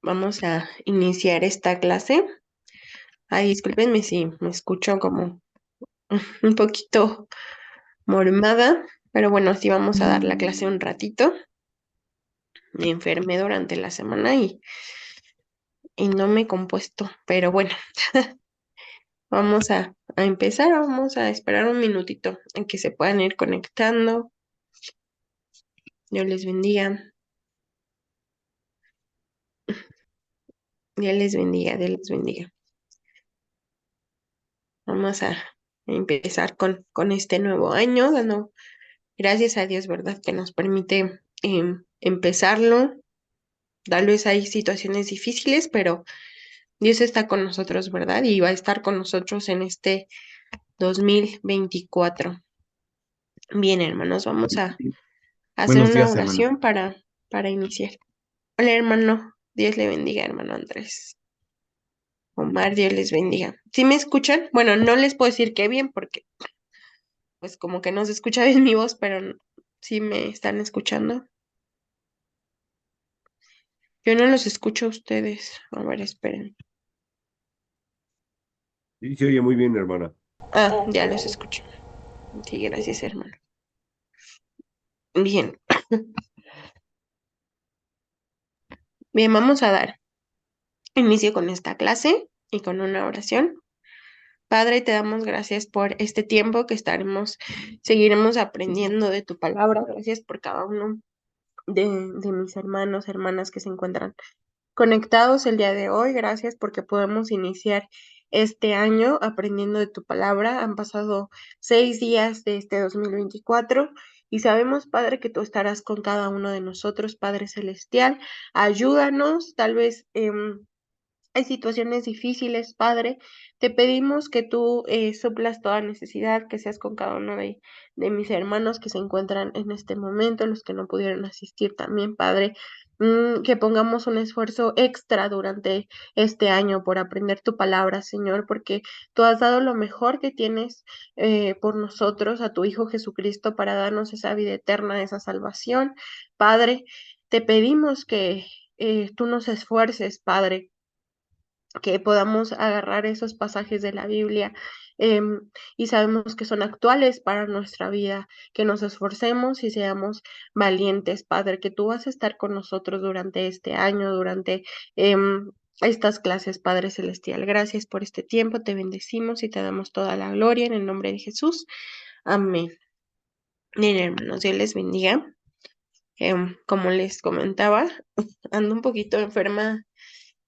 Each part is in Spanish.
Vamos a iniciar esta clase. Ay, discúlpenme si me escucho como un poquito mormada, pero bueno, sí vamos a dar la clase un ratito. Me enfermé durante la semana y no me he compuesto, pero bueno, vamos a empezar. Vamos a esperar un minutito en que se puedan ir conectando. Dios les bendiga. Dios les bendiga, Dios les bendiga. Vamos a empezar con este nuevo año, dando gracias a Dios, ¿verdad? Que nos permite empezarlo. Tal vez hay situaciones difíciles, pero Dios está con nosotros, ¿verdad? Y va a estar con nosotros en este 2024. Bien, hermanos, vamos a hacer Buenos una días, hermana. oración para iniciar. Hola, hermano. Dios le bendiga, hermano Andrés. Omar, Dios les bendiga. ¿Sí me escuchan? Bueno, no les puedo decir que bien porque pues como que no se escucha bien mi voz, pero sí me están escuchando. Yo no los escucho a ustedes. A ver, esperen. Sí, se oye muy bien, hermana. Ah, ya los escucho. Sí, gracias, hermano. Bien, bien, vamos a dar inicio con esta clase y con una oración. Padre, te damos gracias por este tiempo que seguiremos aprendiendo de tu palabra. Gracias por cada uno de mis hermanos, hermanas que se encuentran conectados el día de hoy. Gracias porque podemos iniciar este año aprendiendo de tu palabra. Han pasado 6 días de este 2024 y sabemos, Padre, que tú estarás con cada uno de nosotros, Padre Celestial. Ayúdanos, tal vez hay situaciones difíciles, Padre. Te pedimos que tú suplas toda necesidad, que seas con cada uno de mis hermanos que se encuentran en este momento, los que no pudieron asistir también, Padre. Que pongamos un esfuerzo extra durante este año por aprender tu palabra, Señor, porque tú has dado lo mejor que tienes por nosotros, a tu Hijo Jesucristo, para darnos esa vida eterna, esa salvación. Padre, te pedimos que tú nos esfuerces, Padre, que podamos agarrar esos pasajes de la Biblia y sabemos que son actuales para nuestra vida, que nos esforcemos y seamos valientes, Padre, que tú vas a estar con nosotros durante este año, durante estas clases, Padre Celestial. Gracias por este tiempo, te bendecimos y te damos toda la gloria en el nombre de Jesús. Amén. Bien, hermanos, Dios les bendiga. Como les comentaba, ando un poquito enferma,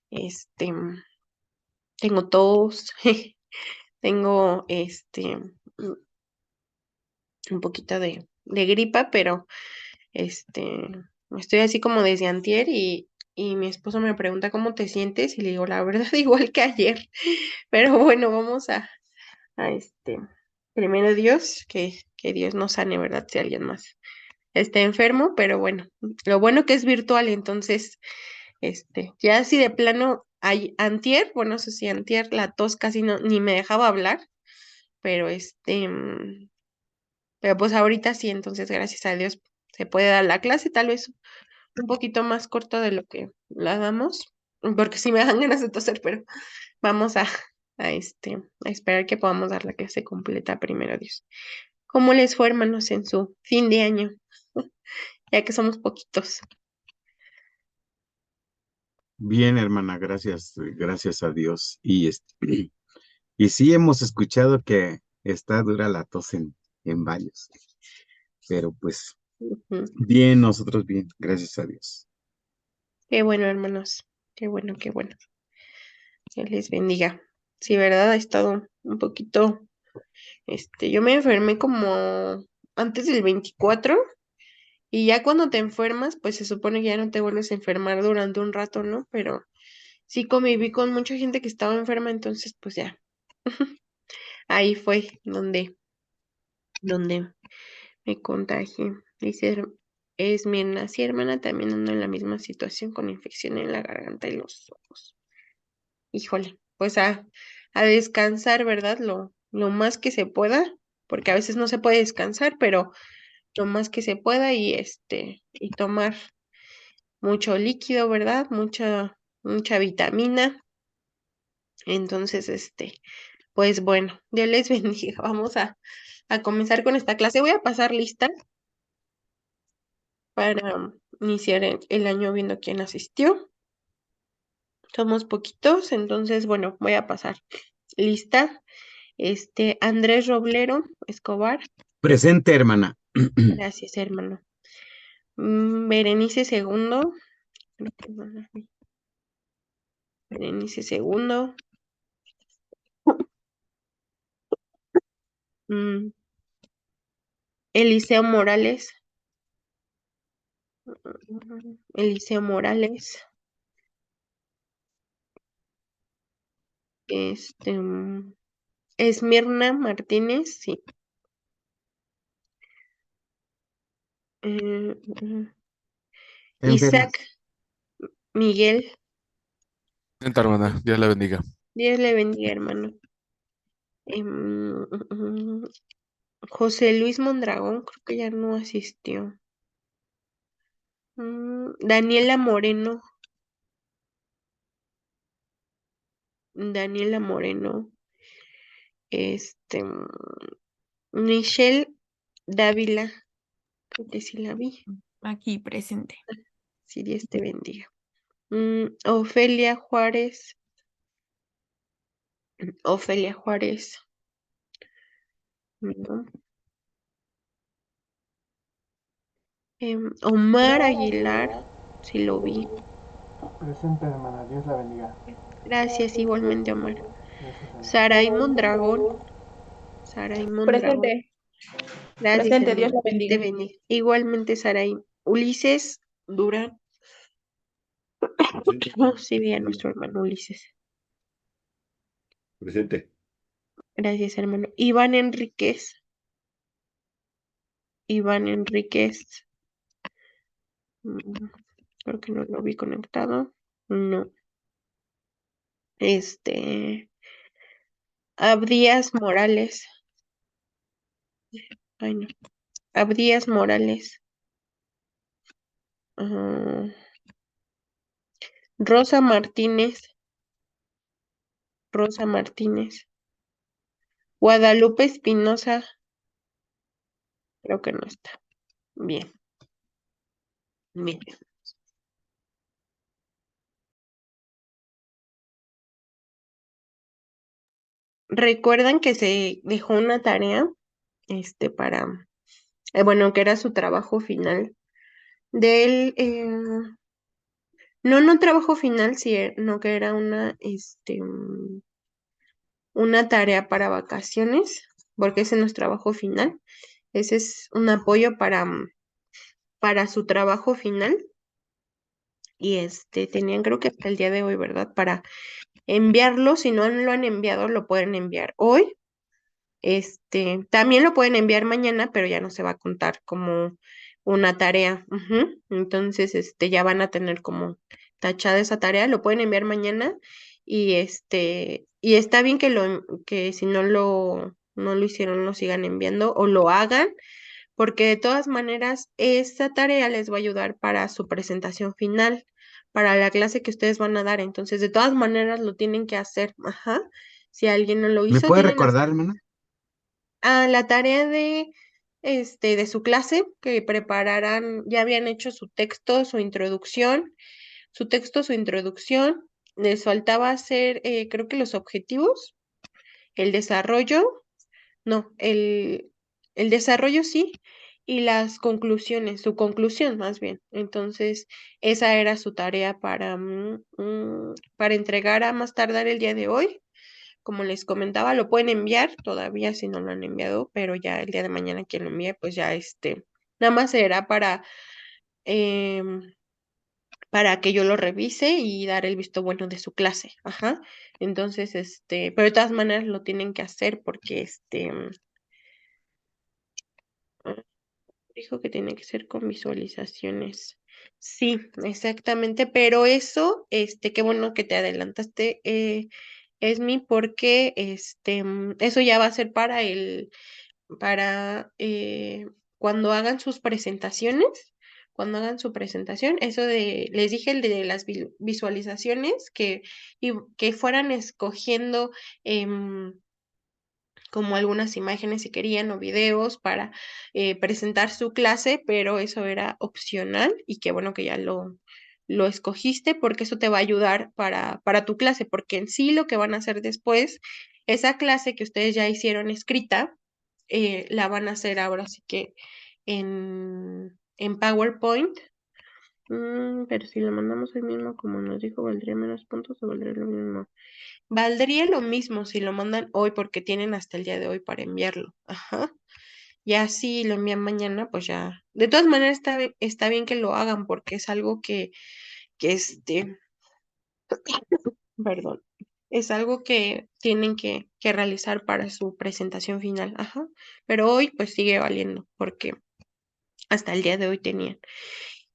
este, tengo tos. Tengo un poquito de gripa, pero este estoy así como desde antier y mi esposo me pregunta cómo te sientes y le digo la verdad igual que ayer. Pero bueno, vamos a primero Dios, que Dios nos sane, ¿verdad? Si alguien más está enfermo, pero bueno, lo bueno que es virtual, entonces, ya así de plano, antier, bueno, eso sí, antier, la tos casi no, ni me dejaba hablar, pero pero pues ahorita sí, entonces gracias a Dios se puede dar la clase, tal vez un poquito más corto de lo que la damos, porque sí me dan ganas de toser, pero vamos a esperar que podamos dar la clase completa primero, Dios. ¿Cómo les fue, hermanos, en su fin de año? Ya que somos poquitos. Bien, hermana, gracias a Dios. Y sí hemos escuchado que está dura la tos en varios, pero pues Ujú. bien, nosotros bien, gracias a Dios. Qué bueno, hermanos. Qué bueno, qué bueno. Que les bendiga. Sí, ¿verdad? Ha estado un poquito, yo me enfermé como antes del 24. Y ya cuando te enfermas, pues se supone que ya no te vuelves a enfermar durante un rato, ¿no? Pero sí conviví con mucha gente que estaba enferma, entonces pues ya, ahí fue donde me contagié. Dice, es mi sí, hermana, también ando en la misma situación con infección en la garganta y los ojos. Híjole, pues a descansar, ¿verdad? Lo más que se pueda, porque a veces no se puede descansar, pero lo más que se pueda y tomar mucho líquido, ¿verdad? Mucha mucha vitamina. Entonces, pues bueno, Dios les bendiga. Vamos a comenzar con esta clase. Voy a pasar lista para iniciar el año viendo quién asistió. Somos poquitos, entonces, bueno, voy a pasar lista. Andrés Roblero Escobar. Presente, hermana. Gracias, hermano. Berenice Segundo. Creo que no la vi. Berenice Segundo. Mm, Eliseo Morales. Eliseo Morales. Este, Esmirna Martínez, sí. Eh, mm, Enferma. Isaac Miguel. Presente, hermana, Dios la bendiga. Dios le bendiga, hermano. José Luis Mondragón, creo que ya no asistió. Daniela Moreno. Daniela Moreno. Michelle Dávila. Creo que sí la vi. Aquí presente. Si Dios te bendiga. Ofelia Juárez. Ofelia Juárez. No. Omar Aguilar, sí lo vi. Presente, hermana, Dios la bendiga. Gracias, igualmente, Omar. Gracias a Dios. Saray Mondragón. Saray Mondragón. Presente. Gracias, Presente, Dios hermano. la Dios te bendiga. bendiga. Igualmente, Saray. Ulises Durán. Oh, sí, vi a nuestro hermano Ulises. Presente. Gracias, hermano. Iván Enríquez. Iván Enríquez. Creo que no lo vi conectado. No. Abdías Morales. Ay, no. Abdías Morales. Rosa Martínez. Rosa Martínez. Guadalupe Espinosa. Creo que no está. Bien. Bien. Recuerdan que se dejó una tarea, para, bueno, que era su trabajo final del, no trabajo final, no que era una tarea para vacaciones, porque ese no es trabajo final, ese es un apoyo para su trabajo final, y tenían creo que hasta el día de hoy, ¿verdad? Para enviarlo, si no lo han enviado, lo pueden enviar hoy. También lo pueden enviar mañana, pero ya no se va a contar como una tarea. Ujú. Entonces, ya van a tener como tachada esa tarea, lo pueden enviar mañana y está bien que si no lo hicieron, lo sigan enviando o lo hagan, porque de todas maneras esa tarea les va a ayudar para su presentación final, para la clase que ustedes van a dar. Entonces, de todas maneras lo tienen que hacer. Ajá. Si alguien no lo ¿Me hizo, puede tienen recordar, hermana? la tarea de su clase, que prepararan, ya habían hecho su texto, su introducción, su introducción, les faltaba hacer, creo que los objetivos, el desarrollo, no, el desarrollo sí, y las conclusiones, su conclusión más bien. Entonces, esa era su tarea para entregar a más tardar el día de hoy. Como les comentaba, lo pueden enviar todavía si no lo han enviado, pero ya el día de mañana quien lo envíe, pues ya nada más será em, para que yo lo revise y dar el visto bueno de su clase. Ajá. Entonces, pero de todas maneras lo tienen que hacer porque ah, dijo que tiene que ser con visualizaciones. Sí, exactamente, pero eso, qué bueno que te adelantaste, porque eso ya va a ser para cuando hagan sus presentaciones, cuando hagan su presentación, eso les dije el de las visualizaciones, que fueran escogiendo como algunas imágenes si querían o videos para presentar su clase, pero eso era opcional y qué bueno que ya lo escogiste porque eso te va a ayudar para tu clase, porque en sí lo que van a hacer después, esa clase que ustedes ya hicieron escrita, la van a hacer ahora sí que en PowerPoint. Pero si lo mandamos hoy mismo, como nos dijo, ¿valdría menos puntos o valdría lo mismo? Valdría lo mismo si lo mandan hoy porque tienen hasta el día de hoy para enviarlo. Ajá. Ya si lo envían mañana, pues ya. De todas maneras está bien que lo hagan porque es algo que perdón, es algo que tienen que realizar para su presentación final. Ajá. Pero hoy pues sigue valiendo porque hasta el día de hoy tenían.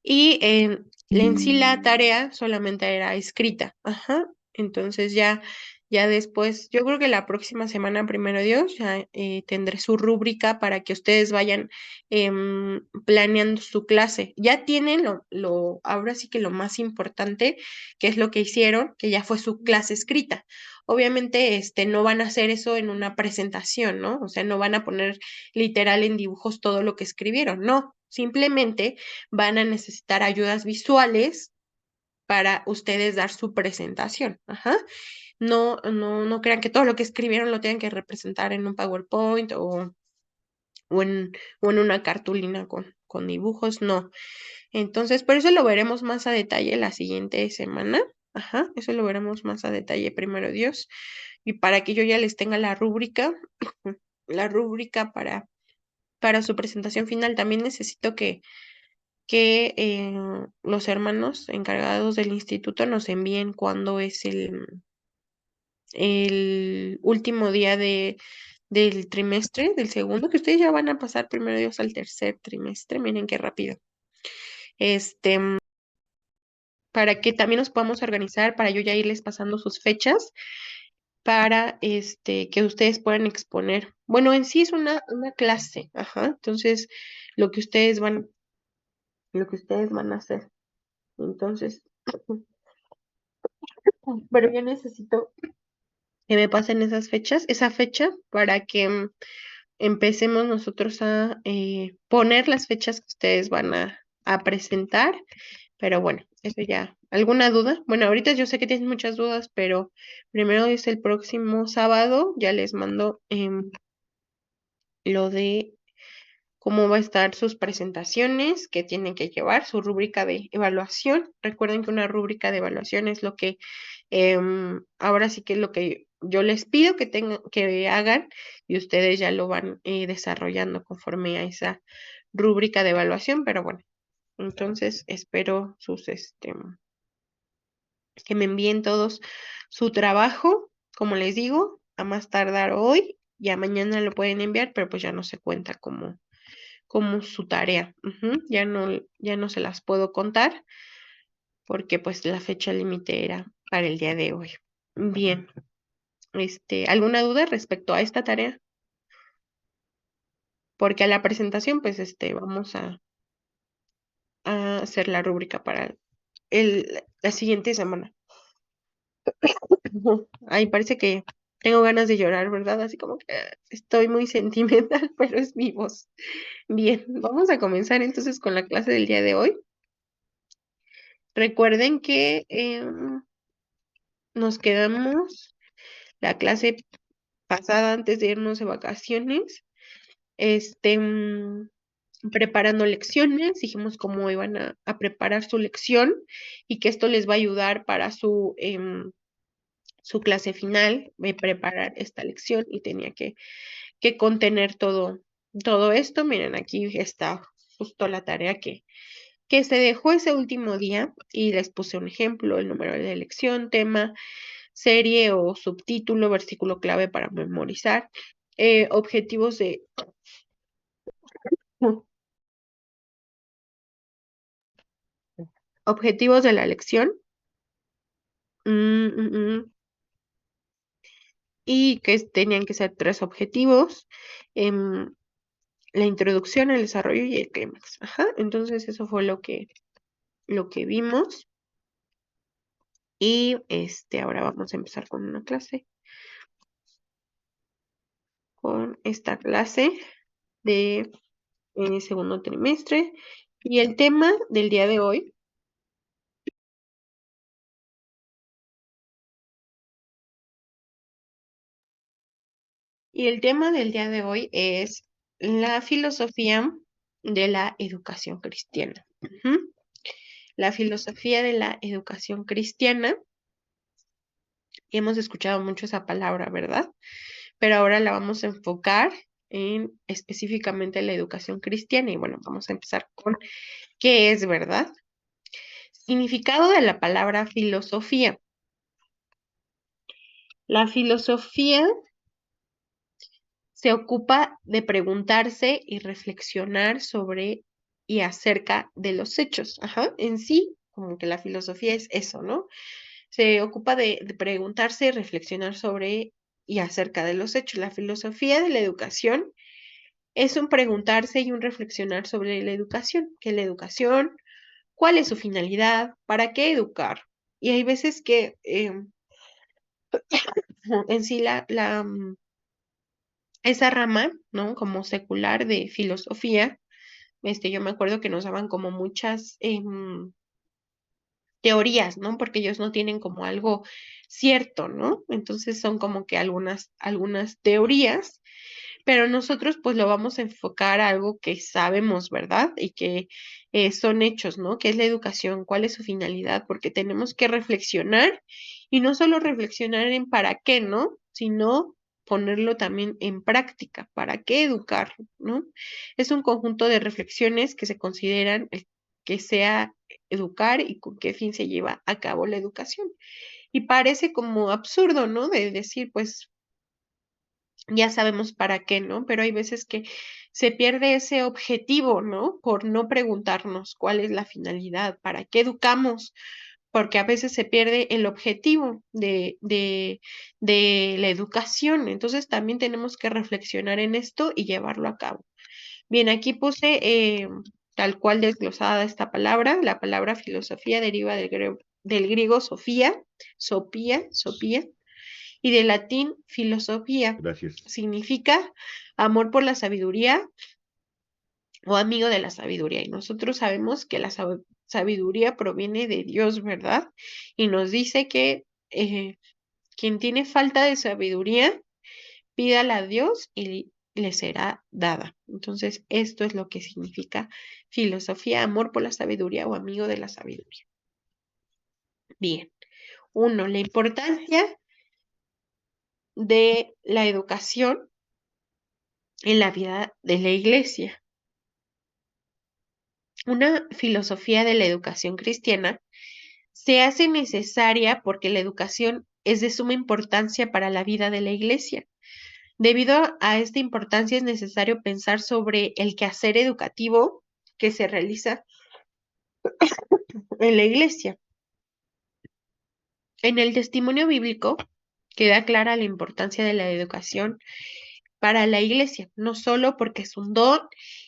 Y en sí la tarea solamente era escrita, ajá. Entonces ya después, yo creo que la próxima semana, primero Dios, ya tendré su rúbrica para que ustedes vayan planeando su clase. Ya tienen ahora sí que lo más importante, que es lo que hicieron, que ya fue su clase escrita. Obviamente, no van a hacer eso en una presentación, ¿no? O sea, no van a poner literal en dibujos todo lo que escribieron, no. Simplemente van a necesitar ayudas visuales para ustedes dar su presentación. Ajá. No crean que todo lo que escribieron lo tienen que representar en un PowerPoint o en, o en una cartulina con dibujos, no. Entonces, por eso lo veremos más a detalle la siguiente semana. Ajá, eso lo veremos más a detalle, primero Dios. Y para que yo ya les tenga la rúbrica para su presentación final, también necesito que los hermanos encargados del instituto nos envíen cuándo es el último día del trimestre, del segundo, que ustedes ya van a pasar primero Dios al tercer trimestre, miren qué rápido. Este, para que también nos podamos organizar, para yo ya irles pasando sus fechas, para que ustedes puedan exponer. Bueno, en sí es una clase, ajá, entonces lo que ustedes lo que ustedes van a hacer. Entonces, pero yo necesito que me pasen esa fecha, para que empecemos nosotros a poner las fechas que ustedes van a presentar. Pero bueno, eso ya. ¿Alguna duda? Bueno, ahorita yo sé que tienen muchas dudas, pero primero es el próximo sábado, ya les mando lo de cómo va a estar sus presentaciones, que tienen que llevar, su rúbrica de evaluación. Recuerden que una rúbrica de evaluación es lo que ahora sí que es lo que yo les pido que hagan y ustedes ya lo van desarrollando conforme a esa rúbrica de evaluación, pero bueno, entonces espero que me envíen todos su trabajo, como les digo, a más tardar hoy, ya mañana lo pueden enviar, pero pues ya no se cuenta como su tarea. Ujú. Ya no se las puedo contar porque pues la fecha límite era para el día de hoy. Bien. ¿Alguna duda respecto a esta tarea? Porque a la presentación, pues, vamos a hacer la rúbrica para la siguiente semana. Ay, parece que tengo ganas de llorar, ¿verdad? Así como que estoy muy sentimental, pero es mi voz. Bien, vamos a comenzar entonces con la clase del día de hoy. Recuerden que nos quedamos la clase pasada antes de irnos de vacaciones. Este, mm, Preparando lecciones, dijimos cómo iban a preparar su lección y que esto les va a ayudar para su clase final, preparar esta lección y tenía que contener todo esto. Miren, aquí está justo la tarea que se dejó ese último día y les puse un ejemplo, el número de lección, tema, serie o subtítulo, versículo clave para memorizar, objetivos objetivos de la lección. Mm, mm, mm. Y que tenían que ser 3 objetivos. em, la introducción, el desarrollo y el clímax. Ajá, entonces eso fue lo que vimos. Y ahora vamos a empezar con una clase, con esta clase de segundo trimestre. Y el tema del día de hoy es la filosofía de la educación cristiana. Ujú. La filosofía de la educación cristiana. Y hemos escuchado mucho esa palabra, ¿verdad? Pero ahora la vamos a enfocar en específicamente la educación cristiana. Y bueno, vamos a empezar con qué es, ¿verdad? Significado de la palabra filosofía. La filosofía se ocupa de preguntarse y reflexionar sobre y acerca de los hechos. Ajá, en sí, como que la filosofía es eso, ¿no? Se ocupa de preguntarse y reflexionar sobre y acerca de los hechos. La filosofía de la educación es un preguntarse y un reflexionar sobre la educación. ¿Qué es la educación? ¿Cuál es su finalidad? ¿Para qué educar? Y hay veces que en sí esa rama, ¿no? Como secular de filosofía, yo me acuerdo que nos daban como muchas teorías, ¿no? Porque ellos no tienen como algo cierto, ¿no? Entonces son como que algunas teorías, pero nosotros pues lo vamos a enfocar a algo que sabemos, ¿verdad? Y que son hechos, ¿no? ¿Qué es la educación? ¿Cuál es su finalidad? Porque tenemos que reflexionar y no solo reflexionar en para qué, ¿no? Sino ponerlo también en práctica, ¿para qué educar, ¿no? Es un conjunto de reflexiones que se consideran que sea educar y con qué fin se lleva a cabo la educación. Y parece como absurdo, ¿no? De decir, pues ya sabemos para qué, ¿no? Pero hay veces que se pierde ese objetivo, ¿no? Por no preguntarnos cuál es la finalidad, para qué educamos, porque a veces se pierde el objetivo de la educación. Entonces también tenemos que reflexionar en esto y llevarlo a cabo. Bien, aquí puse tal cual desglosada esta palabra. La palabra filosofía deriva del griego sofía, sopía, y del latín filosofía. Gracias. Significa amor por la sabiduría o amigo de la sabiduría. Y nosotros sabemos que la sabiduría proviene de Dios, ¿verdad? Y nos dice que quien tiene falta de sabiduría, pídala a Dios y le será dada. Entonces, esto es lo que significa filosofía, amor por la sabiduría o amigo de la sabiduría. Bien. Uno, la importancia de la educación en la vida de la iglesia. Una filosofía de la educación cristiana se hace necesaria porque la educación es de suma importancia para la vida de la iglesia. Debido a esta importancia es necesario pensar sobre el quehacer educativo que se realiza en la iglesia. En el testimonio bíblico queda clara la importancia de la educación para la iglesia, no solo porque es un don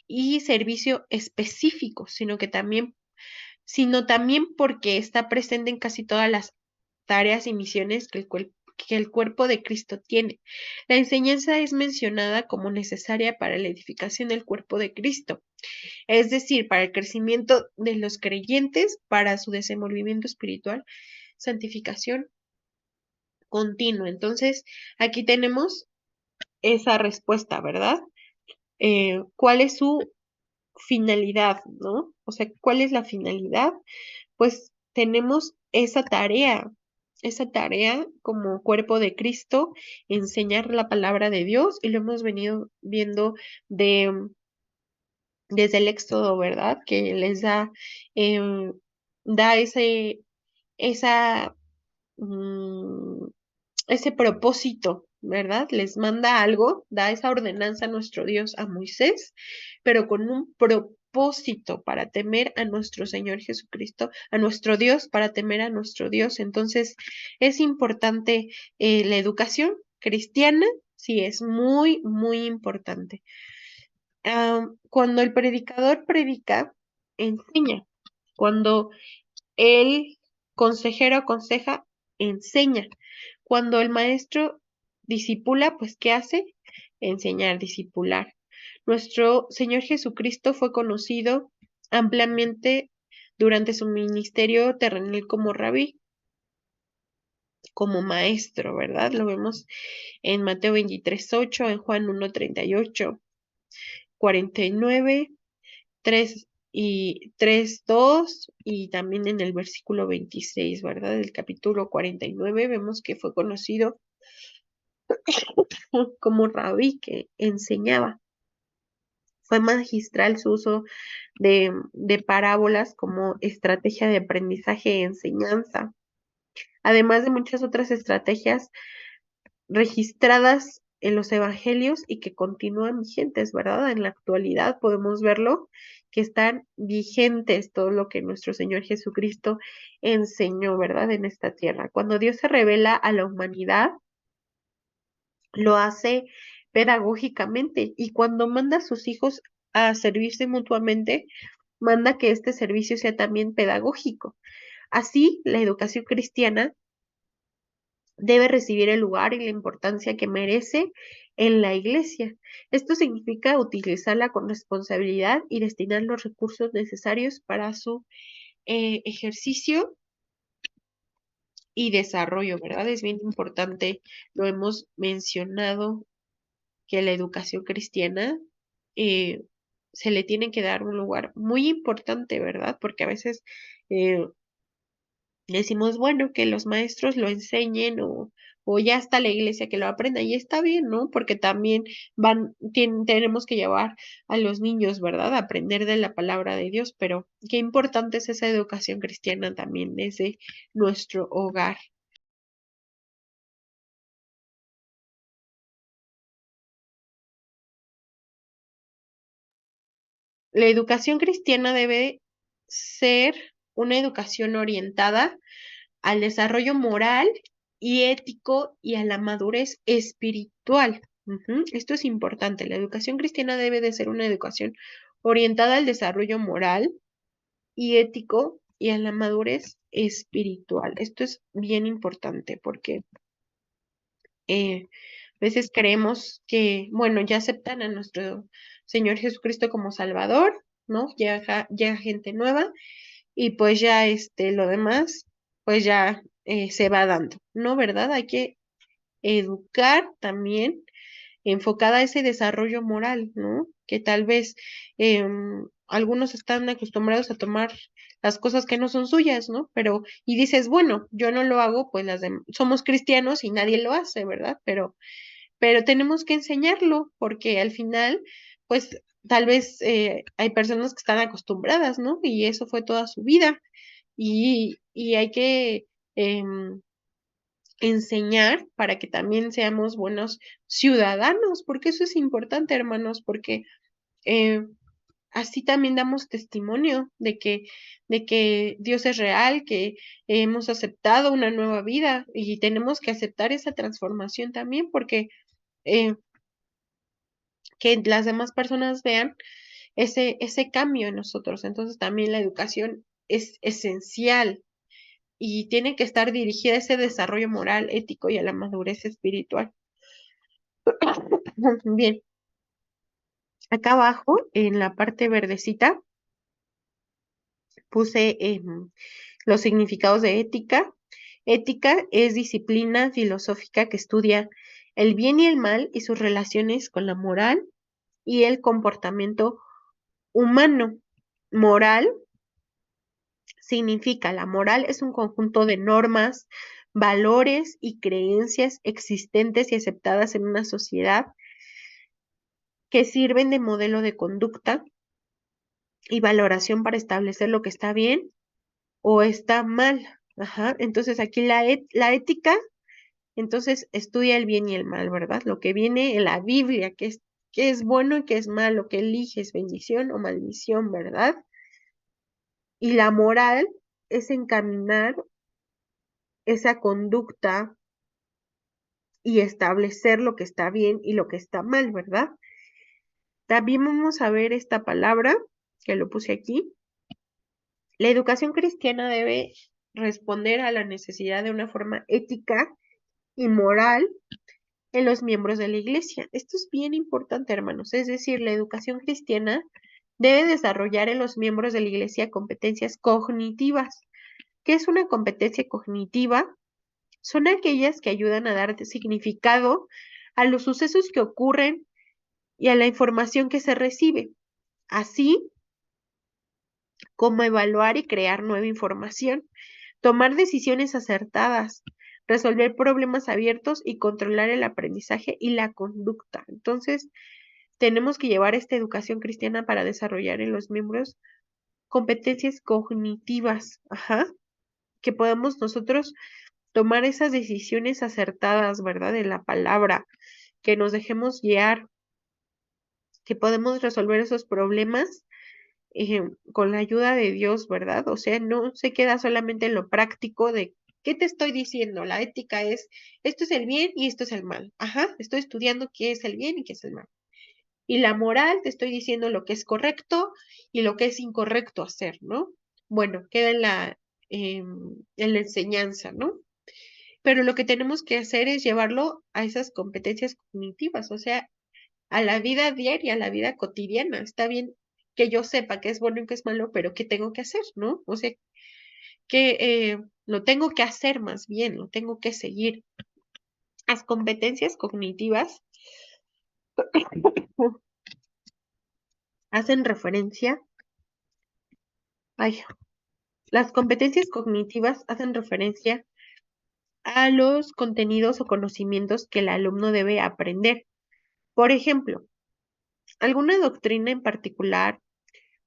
y servicio específico, sino también porque está presente en casi todas las tareas y misiones que el cuerpo de Cristo tiene. La enseñanza es mencionada como necesaria para la edificación del cuerpo de Cristo, es decir, para el crecimiento de los creyentes, para su desenvolvimiento espiritual, santificación continua. Entonces, aquí tenemos esa respuesta, ¿verdad? ¿Cuál es su finalidad, no? O sea, ¿cuál es la finalidad? Pues tenemos esa tarea como cuerpo de Cristo, enseñar la palabra de Dios, y lo hemos venido viendo desde el Éxodo, ¿verdad? Que les em, da esa, mm, ese propósito, ¿verdad? Les manda algo, da esa ordenanza a nuestro Dios, a Moisés, pero con un propósito para temer a nuestro Señor Jesucristo, a nuestro Dios, para temer a nuestro Dios. Entonces, es importante la educación cristiana, sí, es muy, muy importante. Cuando el predicador predica, enseña. Cuando el consejero aconseja, enseña. Cuando el maestro disipula, pues ¿qué hace? Enseñar, discipular. Nuestro Señor Jesucristo fue conocido ampliamente durante su ministerio terrenal como rabí, como maestro, ¿verdad? Lo vemos en Mateo 23:8, en Juan 1:38, 49, 3:2 y también en el versículo 26, ¿verdad? Del capítulo 49 vemos que fue conocido como rabí que enseñaba. Fue magistral su uso de parábolas como estrategia de aprendizaje y enseñanza, además de muchas otras estrategias registradas en los evangelios y que continúan vigentes, ¿verdad? En la actualidad podemos verlo, que están vigentes todo lo que nuestro Señor Jesucristo enseñó, ¿verdad? En esta tierra. Cuando Dios se revela a la humanidad, lo hace pedagógicamente y cuando manda a sus hijos a servirse mutuamente, manda que este servicio sea también pedagógico. Así, la educación cristiana debe recibir el lugar y la importancia que merece en la iglesia. Esto significa utilizarla con responsabilidad y destinar los recursos necesarios para su ejercicio y desarrollo, ¿verdad? Es bien importante, lo hemos mencionado, que la educación cristiana eh, se le tiene que dar un lugar muy importante, ¿verdad? Porque a veces eh, decimos, bueno, que los maestros lo enseñen o ya está la iglesia que lo aprenda y está bien, ¿no? Porque también tenemos que llevar a los niños, ¿verdad? A aprender de la palabra de Dios, pero qué importante es esa educación cristiana también desde nuestro hogar. La educación cristiana debe ser una educación orientada al desarrollo moral y ético y a la madurez espiritual. Esto es importante. La educación cristiana debe de ser una educación orientada al desarrollo moral y ético y a la madurez espiritual. Esto es bien importante porque a veces creemos que, bueno, ya aceptan a nuestro Señor Jesucristo como Salvador, ¿no? Llega gente nueva y pues ya lo demás, pues ya se va dando, ¿no? ¿Verdad? Hay que educar también enfocada a ese desarrollo moral, ¿no? Que tal vez algunos están acostumbrados a tomar las cosas que no son suyas, ¿no? Pero, y dices, bueno, yo no lo hago, pues somos cristianos y nadie lo hace, ¿verdad? Pero tenemos que enseñarlo, porque al final, pues tal vez hay personas que están acostumbradas, ¿no? Y eso fue toda su vida y hay que enseñar para que también seamos buenos ciudadanos, porque eso es importante, hermanos, porque eh, así también damos testimonio de que Dios es real, que hemos aceptado una nueva vida y tenemos que aceptar esa transformación también, porque que las demás personas vean ese cambio en nosotros. Entonces también la educación es esencial y tiene que estar dirigida a ese desarrollo moral, ético y a la madurez espiritual. Bien, acá abajo, en la parte verdecita, puse los significados de ética. Ética es disciplina filosófica que estudia el bien y el mal y sus relaciones con la moral y el comportamiento humano. Moral significa, la moral es un conjunto de normas, valores y creencias existentes y aceptadas en una sociedad que sirven de modelo de conducta y valoración para establecer lo que está bien o está mal. Ajá. Entonces aquí la ética, entonces estudia el bien y el mal, ¿verdad? Lo que viene en la Biblia, que es bueno y que es malo, que eliges bendición o maldición, ¿verdad? Y la moral es encaminar esa conducta y establecer lo que está bien y lo que está mal, ¿verdad? También vamos a ver esta palabra, que lo puse aquí. La educación cristiana debe responder a la necesidad de una forma ética y moral en los miembros de la iglesia. Esto es bien importante, hermanos. Es decir, la educación cristiana debe desarrollar en los miembros de la iglesia competencias cognitivas. ¿Qué es una competencia cognitiva? Son aquellas que ayudan a dar significado a los sucesos que ocurren y a la información que se recibe, así como evaluar y crear nueva información, tomar decisiones acertadas, resolver problemas abiertos y controlar el aprendizaje y la conducta. Entonces, tenemos que llevar esta educación cristiana para desarrollar en los miembros competencias cognitivas, que podamos nosotros tomar esas decisiones acertadas, ¿verdad? De la palabra, que nos dejemos guiar, que podemos resolver esos problemas con la ayuda de Dios, ¿verdad? O sea, no se queda solamente en lo práctico de ¿qué te estoy diciendo? La ética es, esto es el bien y esto es el mal. Estoy estudiando qué es el bien y qué es el mal. Y la moral, te estoy diciendo lo que es correcto y lo que es incorrecto hacer, ¿no? Bueno, queda en la enseñanza, ¿no? Pero lo que tenemos que hacer es llevarlo a esas competencias cognitivas, o sea, a la vida diaria, a la vida cotidiana. Está bien que yo sepa qué es bueno y qué es malo, pero ¿qué tengo que hacer, no? O sea, que lo tengo que hacer más bien, lo tengo que seguir. Las competencias cognitivas hacen referencia, ay, las competencias cognitivas hacen referencia a los contenidos o conocimientos que el alumno debe aprender. Por ejemplo, alguna doctrina en particular,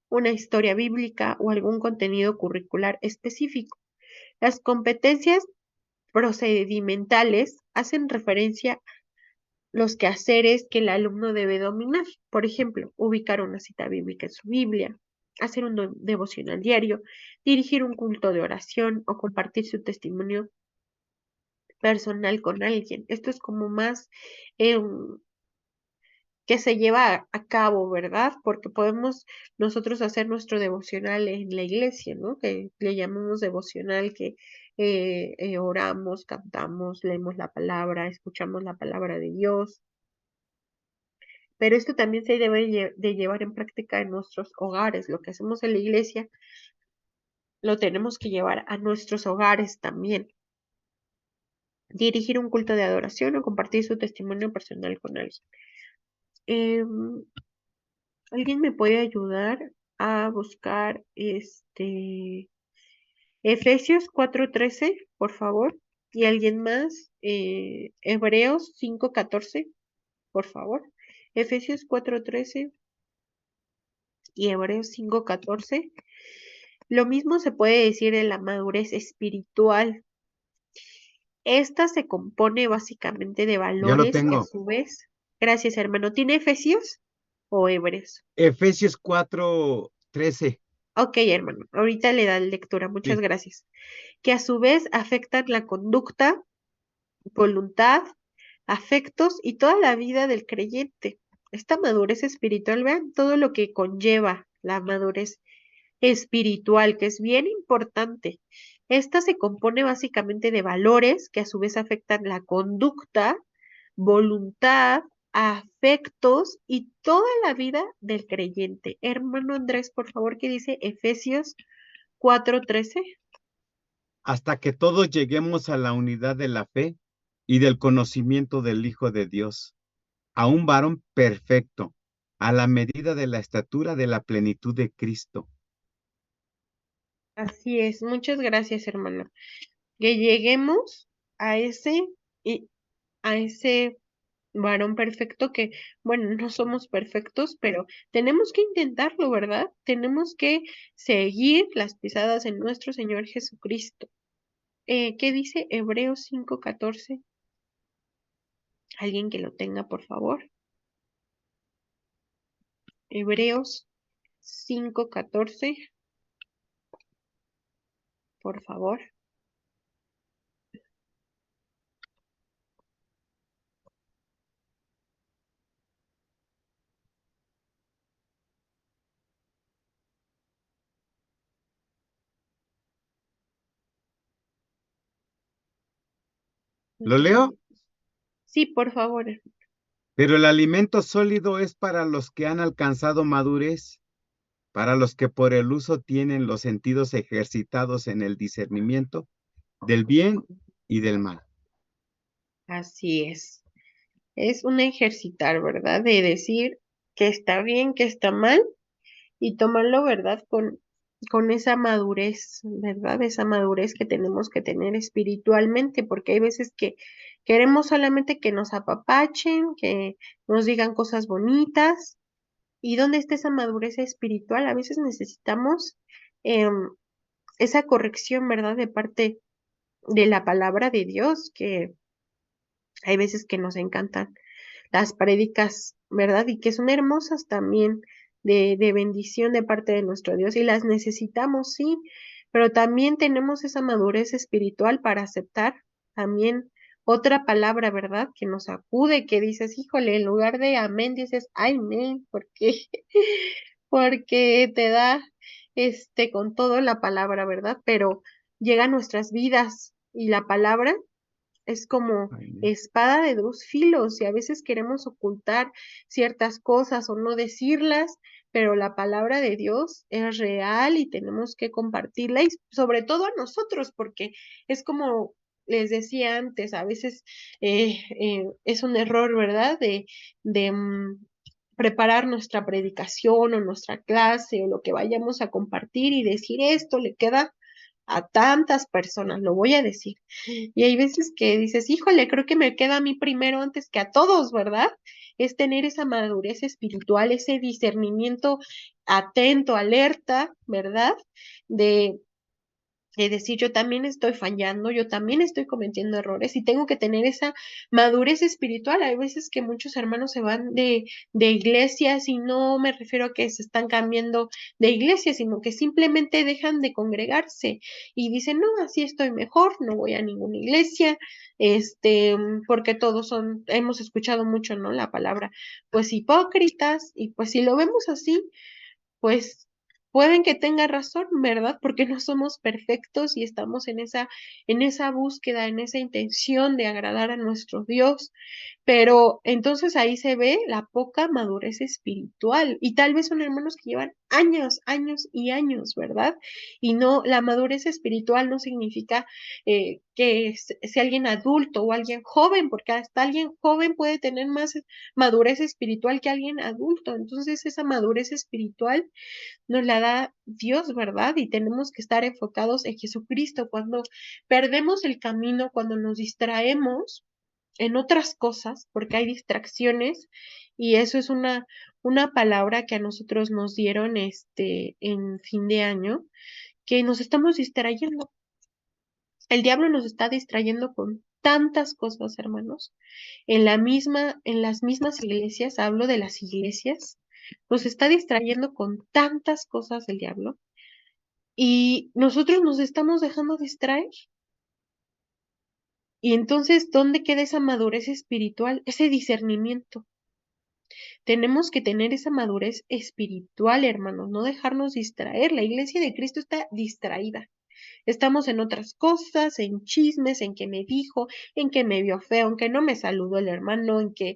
una historia bíblica o algún contenido curricular específico. Las competencias procedimentales hacen referencia a los quehaceres que el alumno debe dominar. Por ejemplo, ubicar una cita bíblica en su Biblia, hacer un devocional diario, dirigir un culto de oración o compartir su testimonio personal con alguien. Esto es como más que se lleva a cabo, ¿verdad? Porque podemos nosotros hacer nuestro devocional en la iglesia, ¿no? Que le llamamos devocional, que oramos, cantamos, leemos la palabra, escuchamos la palabra de Dios. Pero esto también se debe de llevar en práctica en nuestros hogares. Lo que hacemos en la iglesia lo tenemos que llevar a nuestros hogares también. Dirigir un culto de adoración o compartir su testimonio personal con alguien. ¿Alguien me puede ayudar a buscar Efesios 4:13, por favor? ¿Y alguien más? Hebreos 5:14, por favor. Efesios 4:13 y Hebreos 5:14. Lo mismo se puede decir de la madurez espiritual. Esta se compone básicamente de Ya lo valores que a tengo. su vez, gracias hermano, ¿tiene Efesios o Hebreos? Efesios 4:13. Ok, hermano, ahorita le da lectura, muchas Sí. gracias. Que a su vez afectan la conducta, voluntad, afectos y toda la vida del creyente. Esta madurez espiritual, vean todo lo que conlleva la madurez espiritual, que es bien importante. Esta se compone básicamente de valores que a su vez afectan la conducta, voluntad, afectos y toda la vida del creyente. Hermano Andrés, por favor, ¿qué dice Efesios 4:13? Hasta que todos lleguemos a la unidad de la fe y del conocimiento del Hijo de Dios, a un varón perfecto, a la medida de la estatura de la plenitud de Cristo. Así es, muchas gracias, hermano. Que lleguemos a y a ese varón perfecto que, bueno, no somos perfectos, pero tenemos que intentarlo, ¿verdad? Tenemos que seguir las pisadas en nuestro Señor Jesucristo. ¿Qué dice Hebreos 5:14? Alguien que lo tenga, por favor. Hebreos 5:14, por favor. ¿Lo leo? Sí, por favor. Pero el alimento sólido es para los que han alcanzado madurez, para los que por el uso tienen los sentidos ejercitados en el discernimiento del bien y del mal. Así es. Es un ejercitar, ¿verdad? De decir que está bien, que está mal y tomarlo, ¿verdad? Con esa madurez, ¿verdad? Esa madurez que tenemos que tener espiritualmente, porque hay veces que queremos solamente que nos apapachen, que nos digan cosas bonitas. ¿Y dónde está esa madurez espiritual? A veces necesitamos em, esa corrección, ¿verdad? De parte de la palabra de Dios, que hay veces que nos encantan las prédicas, ¿verdad? Y que son hermosas también de bendición de parte de nuestro Dios y las necesitamos, sí, pero también tenemos esa madurez espiritual para aceptar también otra palabra, ¿verdad? Que nos acude, que dices, híjole, en lugar de amén, dices, ay, amén, porque, porque te da, con todo la palabra, ¿verdad? Pero llega a nuestras vidas y la palabra es como Amén. espada de dos filos y a veces queremos ocultar ciertas cosas o no decirlas, pero la palabra de Dios es real y tenemos que compartirla y sobre todo a nosotros, porque es como les decía antes, a veces es un error, ¿verdad? De preparar nuestra predicación o nuestra clase o lo que vayamos a compartir y decir esto le queda a tantas personas, lo voy a decir. Y hay veces que dices, híjole, creo que me queda a mí primero antes que a todos, ¿verdad? Es tener esa madurez espiritual, ese discernimiento atento, alerta, ¿verdad? De decir, yo también estoy fallando, yo también estoy cometiendo errores y tengo que tener esa madurez espiritual. Hay veces que muchos hermanos se van de iglesias y no me refiero a que se están cambiando de iglesia, sino que simplemente dejan de congregarse y dicen, no, así estoy mejor, no voy a ninguna iglesia, porque todos son, hemos escuchado mucho, ¿no? La palabra, pues hipócritas, y pues si lo vemos así, pues pueden que tenga razón, ¿verdad? Porque no somos perfectos y estamos en esa búsqueda, en esa intención de agradar a nuestro Dios. Pero entonces ahí se ve la poca madurez espiritual y tal vez son hermanos que llevan años, años y años, ¿verdad? Y no, la madurez espiritual no significa que sea alguien adulto o alguien joven, porque hasta alguien joven puede tener más madurez espiritual que alguien adulto. Entonces esa madurez espiritual nos la da Dios, ¿verdad? Y tenemos que estar enfocados en Jesucristo. Cuando perdemos el camino, cuando nos distraemos en otras cosas, porque hay distracciones, y eso es una palabra que a nosotros nos dieron en fin de año, que nos estamos distrayendo. El diablo nos está distrayendo con tantas cosas, hermanos. En las mismas iglesias, hablo de las iglesias, nos está distrayendo con tantas cosas el diablo y nosotros nos estamos dejando distraer. Y entonces, ¿dónde queda esa madurez espiritual, ese discernimiento? Tenemos que tener esa madurez espiritual, hermanos, no dejarnos distraer. La iglesia de Cristo está distraída. Estamos en otras cosas, en chismes, en que me dijo, en que me vio feo, en que no me saludó el hermano, en que,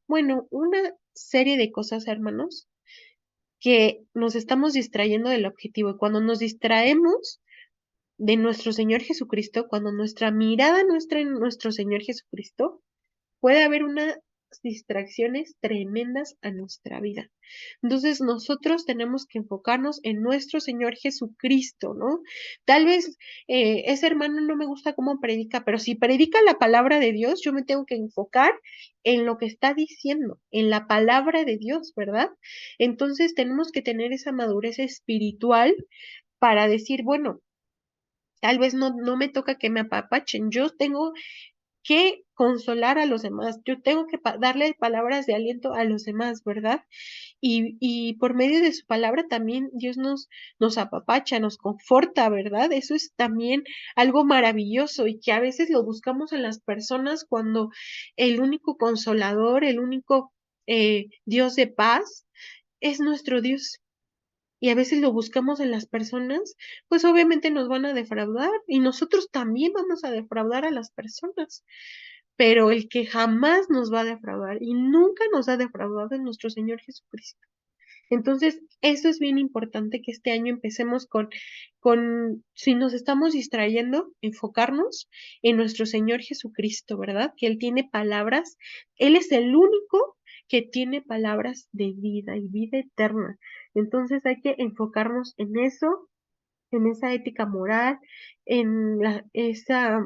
bueno, una serie de cosas, hermanos, que nos estamos distrayendo del objetivo. Y cuando nos distraemos de nuestro Señor Jesucristo, cuando nuestra mirada nuestra en nuestro Señor Jesucristo, puede haber unas distracciones tremendas a nuestra vida. Entonces nosotros tenemos que enfocarnos en nuestro Señor Jesucristo, ¿no? Tal vez ese hermano no me gusta cómo predica, pero si predica la palabra de Dios, yo me tengo que enfocar en lo que está diciendo, en la palabra de Dios, ¿verdad? Entonces tenemos que tener esa madurez espiritual para decir, bueno, tal vez no me toca que me apapachen, yo tengo que consolar a los demás, yo tengo que darle palabras de aliento a los demás, ¿verdad? Y por medio de su palabra también Dios nos apapacha, nos conforta, ¿verdad? Eso es también algo maravilloso y que a veces lo buscamos en las personas cuando el único consolador, el único Dios de paz es nuestro Dios. Y a veces lo buscamos en las personas, pues obviamente nos van a defraudar y nosotros también vamos a defraudar a las personas. pero el que jamás nos va a defraudar y nunca nos ha defraudado es nuestro Señor Jesucristo. Entonces, eso es bien importante que este año empecemos si nos estamos distrayendo, enfocarnos en nuestro Señor Jesucristo, ¿verdad? Que Él tiene palabras, Él es el único que tiene palabras de vida y vida eterna. Entonces hay que enfocarnos en eso, en esa ética moral, en esa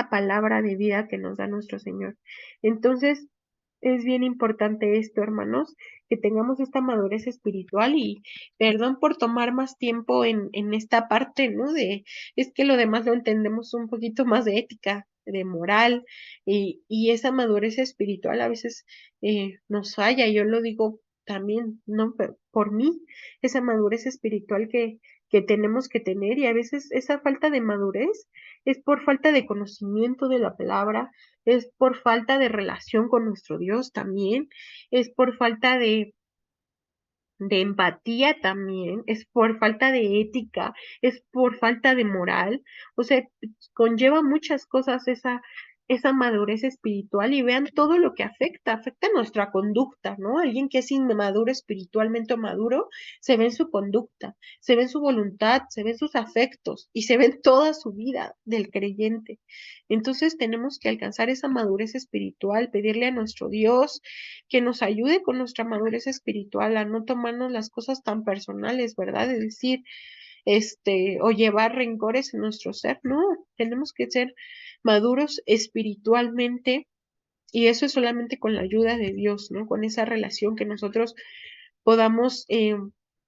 palabra de vida que nos da nuestro Señor. Entonces, es bien importante esto, hermanos, que tengamos esta madurez espiritual y perdón por tomar más tiempo en esta parte, ¿no? Es que lo demás lo entendemos un poquito más de ética, de moral y esa madurez espiritual a veces nos falla. Yo lo digo también, ¿no? Por mí, esa madurez espiritual que tenemos que tener y a veces esa falta de madurez es por falta de conocimiento de la palabra, es por falta de relación con nuestro Dios también, es por falta de empatía también, es por falta de ética, es por falta de moral, o sea, conlleva muchas cosas esa madurez espiritual y vean todo lo que afecta nuestra conducta, ¿no? Alguien que es inmaduro espiritualmente o maduro, se ve en su conducta, se ve en su voluntad, se ve en sus afectos y se ve en toda su vida del creyente. Entonces tenemos que alcanzar esa madurez espiritual, pedirle a nuestro Dios que nos ayude con nuestra madurez espiritual a no tomarnos las cosas tan personales, ¿verdad? Es decir, o llevar rencores en nuestro ser, no, tenemos que ser maduros espiritualmente y eso es solamente con la ayuda de Dios, ¿no? Con esa relación que nosotros podamos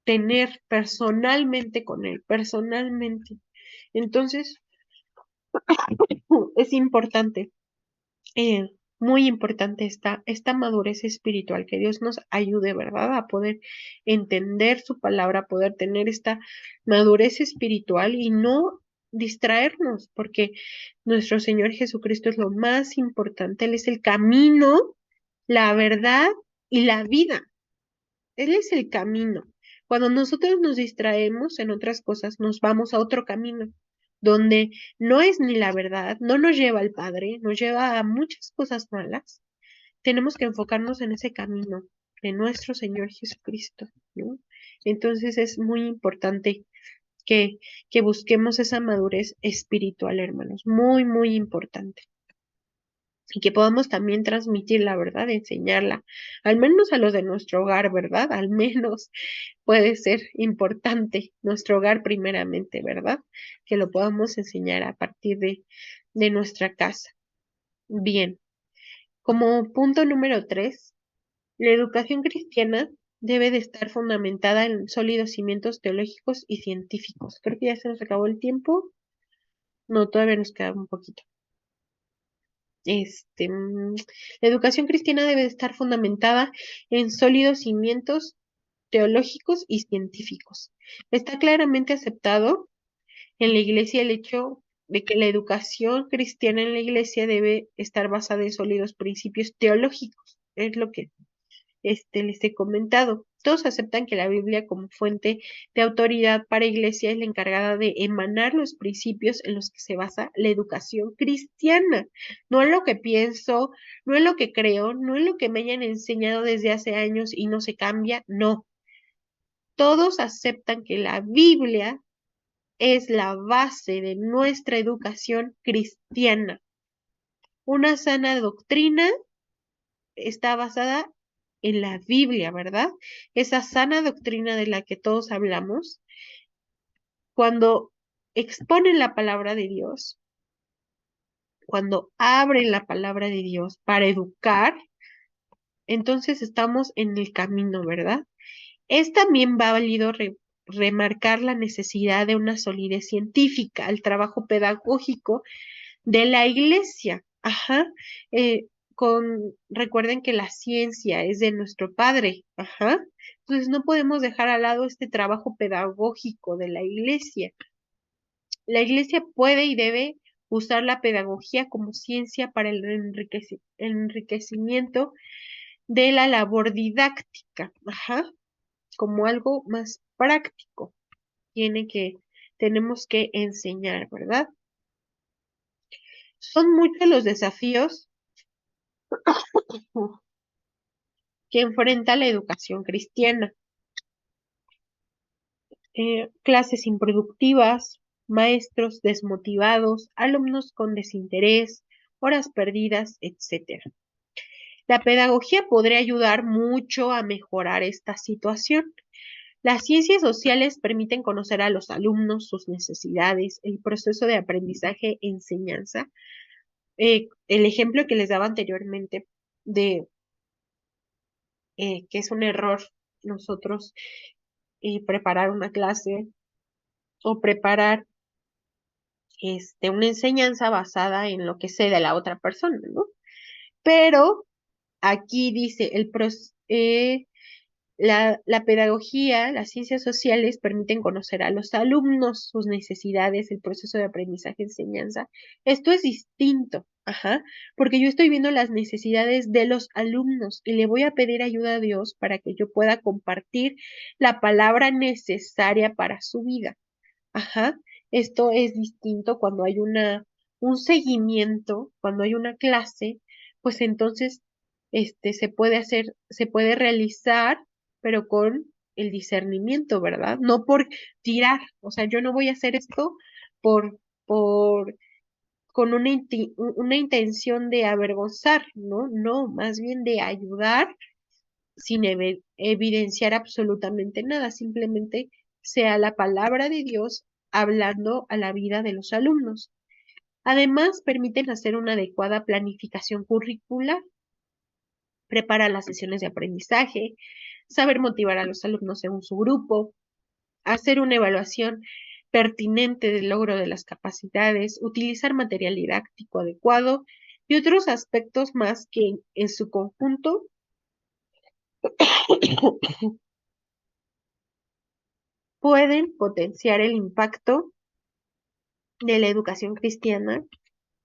tener personalmente con Él, personalmente. Entonces, es importante muy importante esta madurez espiritual, que Dios nos ayude, ¿verdad? A poder entender su palabra, a poder tener esta madurez espiritual y no distraernos, porque nuestro Señor Jesucristo es lo más importante, Él es el camino, la verdad y la vida. Él es el camino. Cuando nosotros nos distraemos en otras cosas, nos vamos a otro camino, donde no es ni la verdad, no nos lleva al Padre, nos lleva a muchas cosas malas. Tenemos que enfocarnos en ese camino de nuestro Señor Jesucristo, ¿no? Entonces es muy importante que, que busquemos esa madurez espiritual, hermanos, muy, muy importante y que podamos también transmitir la verdad, enseñarla, al menos a los de nuestro hogar, ¿verdad? Al menos puede ser importante nuestro hogar primeramente, ¿verdad? Que lo podamos enseñar a partir de nuestra casa. Bien, como punto número 3, la educación cristiana debe de estar fundamentada en sólidos cimientos teológicos y científicos. Creo que ya se nos acabó el tiempo. No, todavía nos queda un poquito. La educación cristiana debe estar fundamentada en sólidos cimientos teológicos y científicos. Está claramente aceptado en la iglesia el hecho de que la educación cristiana en la iglesia debe estar basada en sólidos principios teológicos. Es lo que les he comentado. Todos aceptan que la Biblia como fuente de autoridad para iglesia es la encargada de emanar los principios en los que se basa la educación cristiana. No en lo que pienso, no en lo que creo, no en lo que me hayan enseñado desde hace años y no se cambia, no. Todos aceptan que la Biblia es la base de nuestra educación cristiana. Una sana doctrina está basada en la Biblia, ¿verdad? Esa sana doctrina de la que todos hablamos, cuando exponen la palabra de Dios, cuando abren la palabra de Dios para educar, entonces estamos en el camino, ¿verdad? Es también válido remarcar la necesidad de una solidez científica, el trabajo pedagógico de la iglesia. Ajá. eh, Recuerden que la ciencia es de nuestro padre. Ajá. Entonces no podemos dejar al lado este trabajo pedagógico de la iglesia. La iglesia puede y debe usar la pedagogía como ciencia para el enriquecimiento de la labor didáctica. Ajá. Como algo más práctico. Tenemos que enseñar, ¿verdad? Son muchos los desafíos que enfrenta la educación cristiana. Clases improductivas, maestros desmotivados, alumnos con desinterés, horas perdidas, etc. La pedagogía podría ayudar mucho a mejorar esta situación. Las ciencias sociales permiten conocer a los alumnos, sus necesidades, el proceso de aprendizaje-enseñanza. El ejemplo que les daba anteriormente de que es un error nosotros preparar una clase o preparar una enseñanza basada en lo que sé de la otra persona, ¿no? Pero aquí dice, la pedagogía, las ciencias sociales permiten conocer a los alumnos, sus necesidades, el proceso de aprendizaje-enseñanza. Esto es distinto, ajá, porque yo estoy viendo las necesidades de los alumnos y le voy a pedir ayuda a Dios para que yo pueda compartir la palabra necesaria para su vida. Ajá, esto es distinto cuando hay un seguimiento, cuando hay una clase, pues entonces se puede realizar, pero con el discernimiento, ¿verdad? No por tirar, o sea, yo no voy a hacer esto por, por, con una intención de avergonzar, ¿no? No, más bien de ayudar sin evidenciar absolutamente nada, simplemente sea la palabra de Dios hablando a la vida de los alumnos. Además, permiten hacer una adecuada planificación curricular, prepara las sesiones de aprendizaje, saber motivar a los alumnos según su grupo, hacer una evaluación pertinente del logro de las capacidades, utilizar material didáctico adecuado y otros aspectos más que en su conjunto pueden potenciar el impacto de la educación cristiana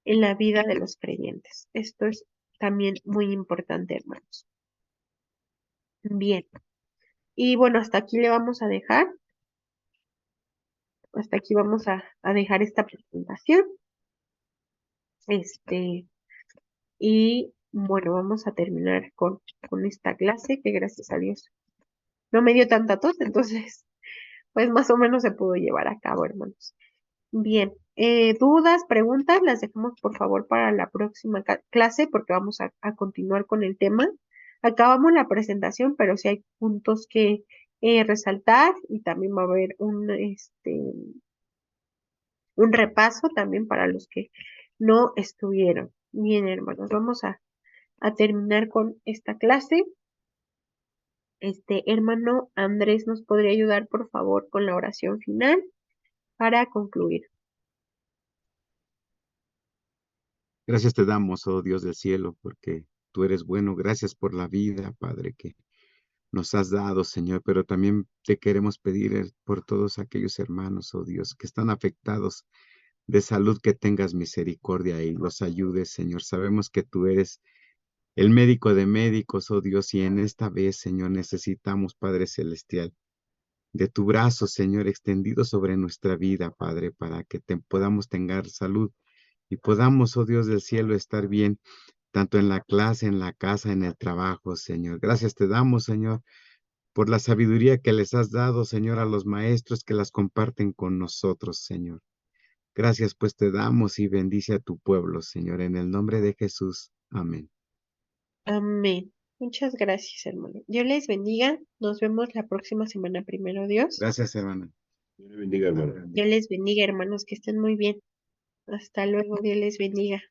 en la vida de los creyentes. Esto es también muy importante, hermanos. Bien. Y bueno, hasta aquí le vamos a dejar. Hasta aquí vamos a dejar esta presentación. Y bueno, vamos a terminar con esta clase que gracias a Dios no me dio tanta tos, entonces pues más o menos se pudo llevar a cabo, hermanos. Bien, dudas, preguntas, las dejamos por favor para la próxima clase porque vamos a continuar con el tema. Acabamos la presentación, pero sí hay puntos que resaltar y también va a haber un repaso también para los que no estuvieron. Bien, hermanos, vamos a terminar con esta clase. Hermano Andrés, ¿nos podría ayudar por favor con la oración final para concluir? Gracias te damos, oh Dios del cielo, porque tú eres bueno. Gracias por la vida, Padre, que nos has dado, Señor, pero también te queremos pedir por todos aquellos hermanos, oh Dios, que están afectados de salud, que tengas misericordia y los ayudes, Señor. Sabemos que tú eres el médico de médicos, oh Dios, y en esta vez, Señor, necesitamos, Padre Celestial, de tu brazo, Señor, extendido sobre nuestra vida, Padre, para que podamos tener salud y podamos, oh Dios del cielo, estar bien, tanto en la clase, en la casa, en el trabajo, Señor. Gracias te damos, Señor, por la sabiduría que les has dado, Señor, a los maestros que las comparten con nosotros, Señor. Gracias pues te damos y bendice a tu pueblo, Señor, en el nombre de Jesús. Amén. Amén. Muchas gracias, hermano. Dios les bendiga. Nos vemos la próxima semana, primero Dios. Gracias, hermana. Dios le bendiga, hermano. Dios les bendiga, hermanos, que estén muy bien. Hasta luego, Dios les bendiga.